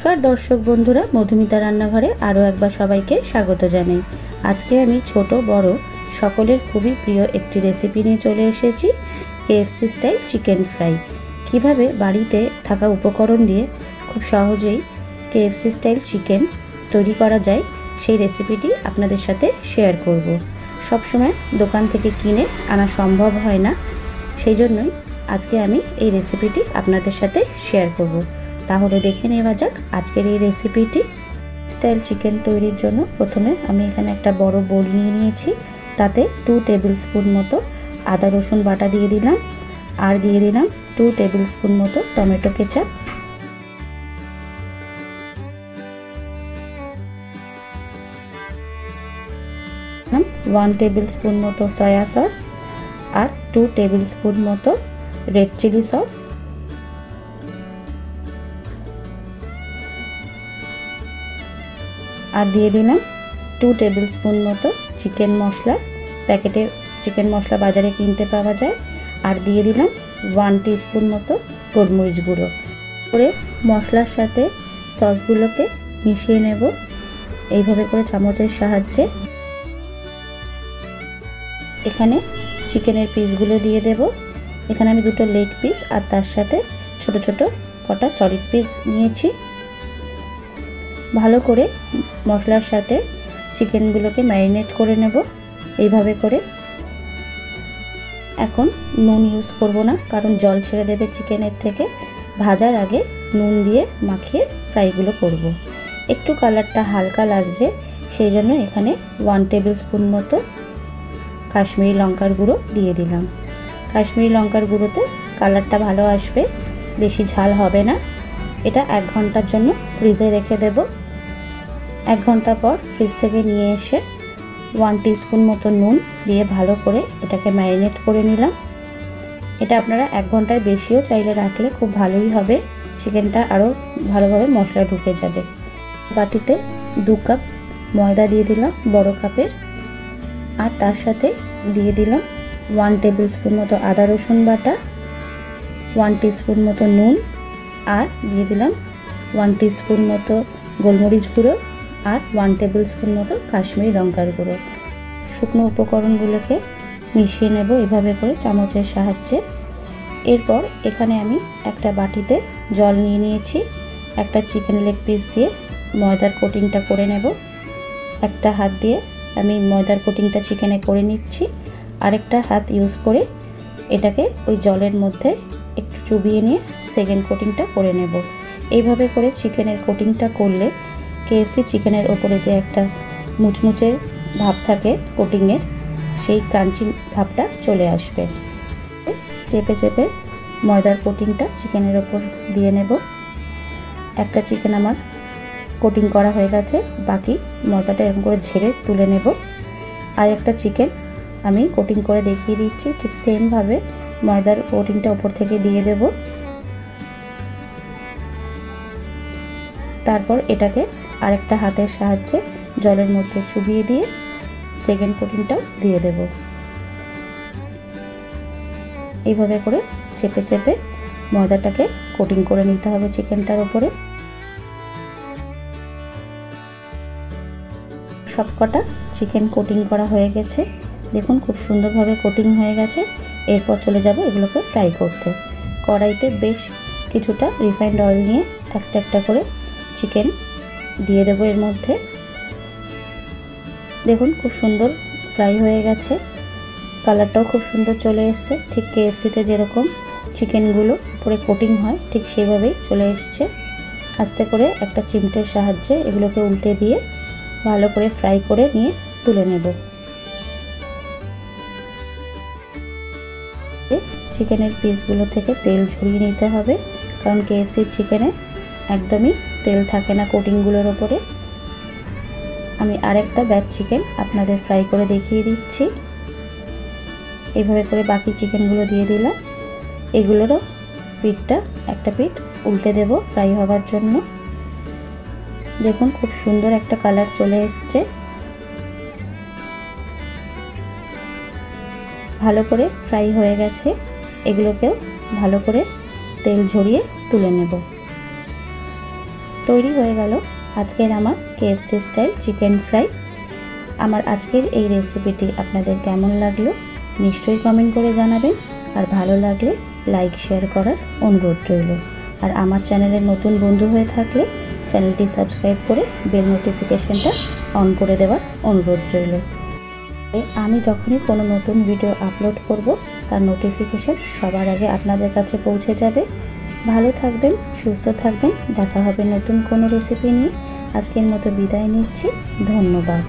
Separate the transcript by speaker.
Speaker 1: नमस्कार दर्शक बंधुरा मधुमिता रान्नाघरे आरो एकबार सबाइके स्वागत जानाई। आज के आमी छोटो बड़ो सकलेर खूबई प्रिय एकटी रेसिपि निये चले एसेछि केएफसी स्टाइल चिकेन फ्राई। किभाबे बाड़ीते थाका उपकरण दिए खूब सहजेई केएफसी स्टाइल चिकेन तैरी करा जाय सेई रेसिपिटी आपनादेर साथे शेयर करब। सब समय दोकान थेके किने आना सम्भव हय ना, सेइजन्यई आजके आमी एई रेसिपिटी आपनादेर साथे शेयर करब। ताहले देखे नेওয়া যাক आजकेर এই রেসিপিটি। স্টাইল চিকেন তৈরির জন্য প্রথমে আমি এখানে একটা বড় বোল নিয়ে নিয়েছি। তাতে 2 টেবিল স্পুন মতো আদা রসুন বাটা দিয়ে দিলাম আর দিয়ে দিলাম 2 টেবিল স্পুন মতো টমেটো কেচাপ, 1 টেবিল স্পুন মতো সয়া সস আর 2 টেবিল স্পুন মতো রেড চিলি সস, আর দিয়ে দিলাম 2 টেবিল স্পুন মতো চিকেন মশলা। প্যাকেটে চিকেন মশলা বাজারে কিনতে পাওয়া যায়। আর দিয়ে দিলাম 1 টিস্পুন মতো গোলমরিচ গুঁড়ো। করে মশলার সাথে সসগুলোকে মিশিয়ে নেব এইভাবে করে চামচের সাহায্যে। এখানে চিকেনের পিসগুলো দিয়ে দেব। এখানে আমি দুটো লেগ পিস আর তার সাথে ছোট ছোট কটা সলিড পিস নিয়েছি। ভালো করে মশলার সাথে চিকেনগুলোকে ম্যারিনেট করে নেব এইভাবে করে। এখন নুন ইউজ করব না, কারণ জল ছেড়ে দেবে চিকেনের থেকে। ভাজার আগে নুন দিয়ে মাখিয়ে ফ্রাইগুলো করব। একটু কালারটা হালকা লাগছে, সেই জন্য এখানে 1 টেবিল স্পুন মতো কাশ্মীরি লঙ্কার গুঁড়ো দিয়ে দিলাম। কাশ্মীরি লঙ্কার গুঁড়োতে কালারটা ভালো আসবে, বেশি ঝাল হবে না। এটা 1 ঘন্টার জন্য ফ্রিজে রেখে দেব। 1 ঘন্টা পর ফ্রিজ থেকে নিয়ে এসে 1 টিস্পুন মতো নুন দিয়ে ভালো করে এটাকে ম্যারিনেট করে নিলাম। এটা আপনারা 1 ঘন্টার বেশিও চাইলে রাখলে খুব ভালোই হবে, চিকেনটা আরও ভালোভাবে মশলা ঢুকে যাবে। বাটিতে 2 কাপ ময়দা দিয়ে দিলাম বড় কাপের, আর তার সাথে দিয়ে দিলাম 1 টেবিল স্পুন মতো আদা রসুন বাটা, 1 টিস্পুন মতো নুন, আর দিয়ে দিলাম 1 টিস্পুন মতো গোলমরিচ গুঁড়ো আর 1 টেবিল স্পুন মতো কাশ্মীরি লঙ্কার গুঁড়ো। শুকনো উপকরণগুলোকে মিশিয়ে নেব এভাবে করে চামচের সাহায্যে। এরপর এখানে আমি একটা বাটিতে জল নিয়ে নিয়েছি। একটা চিকেন লেগ পিস দিয়ে ময়দার কোটিংটা করে নেব। একটা হাত দিয়ে আমি ময়দার কোটিংটা চিকেনে করে নিচ্ছি, আরেকটা হাত ইউজ করে এটাকে ওই জলের মধ্যে একটু চুবিয়ে নিয়ে সেকেন্ড কোটিংটা করে নেব। এইভাবে করে চিকেনের কোটিংটা করলে কেএফসি চিকেনের ওপরে যে একটা মুচমুচে ভাব থাকে কোটিংয়ের, সেই ক্রাঞ্চি ভাবটা চলে আসবে। চেপে চেপে ময়দার কোটিংটা চিকেনের ওপর দিয়ে নেব। একটা চিকেন আমার কোটিং করা হয়ে গেছে, বাকি ময়দাটা এরকম করে ঝেড়ে তুলে নেব। আর একটা চিকেন আমি কোটিং করে দেখিয়ে দিচ্ছি, ঠিক সেমভাবে ময়দার কোটিংটা ওপর থেকে দিয়ে দেব। তারপর এটাকে আরেকটা হাতের সাহায্যে জলের মধ্যে চুবিয়ে দিয়ে সেকেন্ড কোটিংটাও দিয়ে দেব। এইভাবে করে চেপে চেপে ময়দাটাকে কোটিং করে নিতে হবে চিকেনটার ওপরে। সবকটা চিকেন কোটিং করা হয়ে গেছে, দেখুন খুব সুন্দরভাবে কোটিং হয়ে গেছে। এরপর চলে যাব এগুলোকে ফ্রাই করতে। কড়াইতে বেশ কিছুটা রিফাইন্ড অয়েল নিয়ে একটা একটা করে চিকেন দিয়ে দেবো এর মধ্যে। দেখুন খুব সুন্দর ফ্রাই হয়ে গেছে, কালারটাও খুব সুন্দর চলে এসছে। ঠিক কেএফসিতে যেরকম চিকেনগুলো উপরে কোটিং হয় ঠিক সেভাবেই চলে এসছে। আস্তে করে একটা চিমটের সাহায্যে এগুলোকে উল্টে দিয়ে ভালো করে ফ্রাই করে নিয়ে তুলে নেব। চিকেনের পিসগুলো থেকে তেল ঝরিয়ে নিতে হবে, কারণ কেএফসির চিকেনে একদমই তেল থাকে না কোটিংগুলোর ওপরে। আমি আরেকটা ব্যাচ চিকেন আপনাদের ফ্রাই করে দেখিয়ে দিচ্ছি। এইভাবে করে বাকি চিকেনগুলো দিয়ে দিলাম। এগুলোরও পিঠটা একটা পিঠ উল্টে দেব ফ্রাই হওয়ার জন্য। দেখুন খুব সুন্দর একটা কালার চলে এসছে। ভালো করে ফ্রাই হয়ে গেছে, এগুলোকেও ভালো করে তেল ঝরিয়ে তুলে নেব। তৈরি হয়ে গেল আজকের আমার কেএফসি স্টাইল চিকেন ফ্রাই। আমার আজকের এই রেসিপিটি আপনাদের কেমন লাগলো নিশ্চয়ই কমেন্ট করে জানাবেন, আর ভালো লাগলে লাইক শেয়ার করার অনুরোধ রইল। আর আমার চ্যানেলের নতুন বন্ধু হয়ে থাকলে চ্যানেলটি সাবস্ক্রাইব করে বেল নোটিফিকেশনটা অন করে দেওয়ার অনুরোধ রইল। আমি যখনই কোনো নতুন ভিডিও আপলোড করব তার নোটিফিকেশন সবার আগে আপনাদের কাছে পৌঁছে যাবে। ভালো থাকবেন, সুস্থ থাকবেন, দেখা হবে নতুন কোনো রেসিপি নিয়ে। আজকের মতো বিদায় নিচ্ছি, ধন্যবাদ।